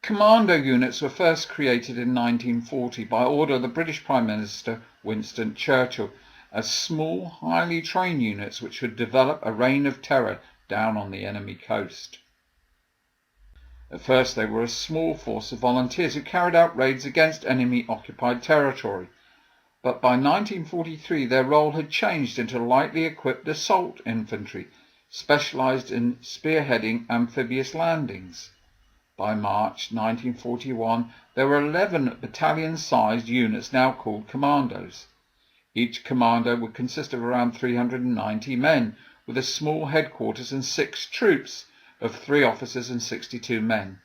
Commando units were first created in 1940 by order of the British Prime Minister Winston Churchill as small, highly trained units which would develop a reign of terror down on the enemy coast. At first they were a small force of volunteers who carried out raids against enemy-occupied territory, but by 1943 their role had changed into lightly equipped assault infantry, specialised in spearheading amphibious landings. By March 1941 there were 11 battalion-sized units now called Commandos. Each commando would consist of around 390 men, with a small headquarters and 6 troops of 3 officers and 62 men.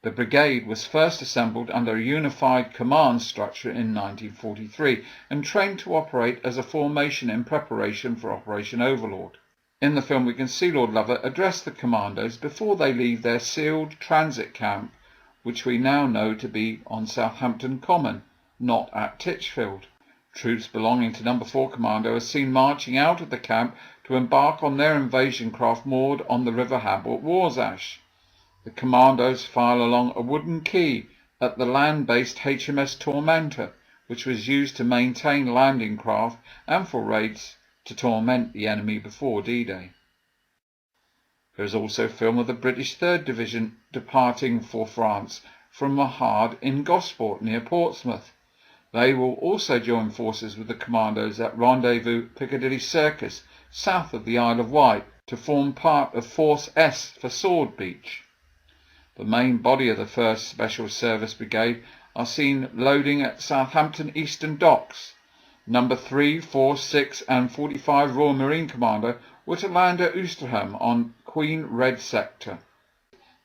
The brigade was first assembled under a unified command structure in 1943 and trained to operate as a formation in preparation for Operation Overlord. In the film we can see Lord Lovat address the Commandos before they leave their sealed transit camp, which we now know to be on Southampton Common, not at Titchfield. Troops belonging to No. 4 Commando are seen marching out of the camp to embark on their invasion craft moored on the River Hab at Warsash. The Commandos file along a wooden quay at the land-based HMS Tormentor, which was used to maintain landing craft and for raids to torment the enemy before D-Day. There is also a film of the British 3rd Division departing for France from Mahard in Gosport near Portsmouth. They will also join forces with the Commandos at Rendezvous Piccadilly Circus, south of the Isle of Wight, to form part of Force S for Sword Beach. The main body of the 1st Special Service Brigade are seen loading at Southampton Eastern Docks. No. 3, 4, 6 and 45 Royal Marine Commando were to land at Ouistreham on Queen Red Sector.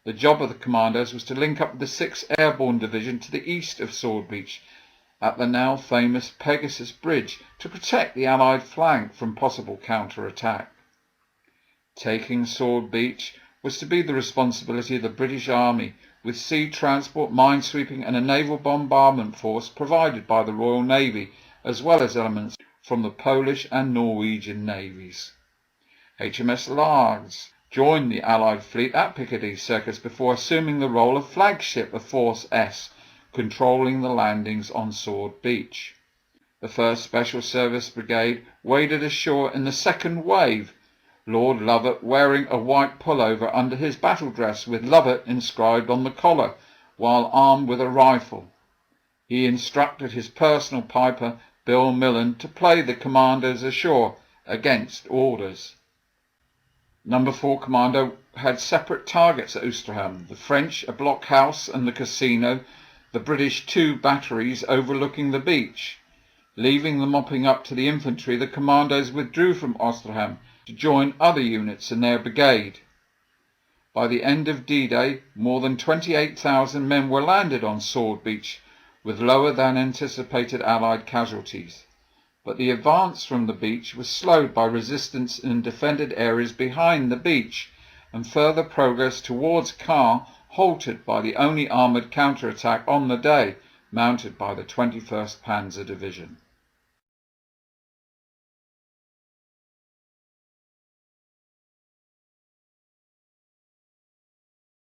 The job of the Commandos was to link up with the 6th Airborne Division to the east of Sword Beach at the now famous Pegasus Bridge to protect the Allied flank from possible counter-attack. Taking Sword Beach was to be the responsibility of the British Army, with sea transport, minesweeping and a naval bombardment force provided by the Royal Navy, as well as elements from the Polish and Norwegian navies. HMS Lars joined the Allied fleet at Piccadilly Circus before assuming the role of flagship of Force S, controlling the landings on Sword Beach. The 1st Special Service Brigade waded ashore in the second wave, Lord Lovat wearing a white pullover under his battle dress with Lovat inscribed on the collar, while armed with a rifle. He instructed his personal piper, Bill Millen, to play the Commandos ashore against orders. No. 4 Commando had separate targets at Ouistreham, the French a blockhouse and the casino, the British 2 batteries overlooking the beach. Leaving the mopping up to the infantry, the Commandos withdrew from Ouistreham to join other units in their brigade. By the end of D-Day, more than 28,000 men were landed on Sword Beach, with lower than anticipated Allied casualties. But the advance from the beach was slowed by resistance in defended areas behind the beach, and further progress towards Caen halted by the only armoured counterattack on the day, mounted by the 21st Panzer Division.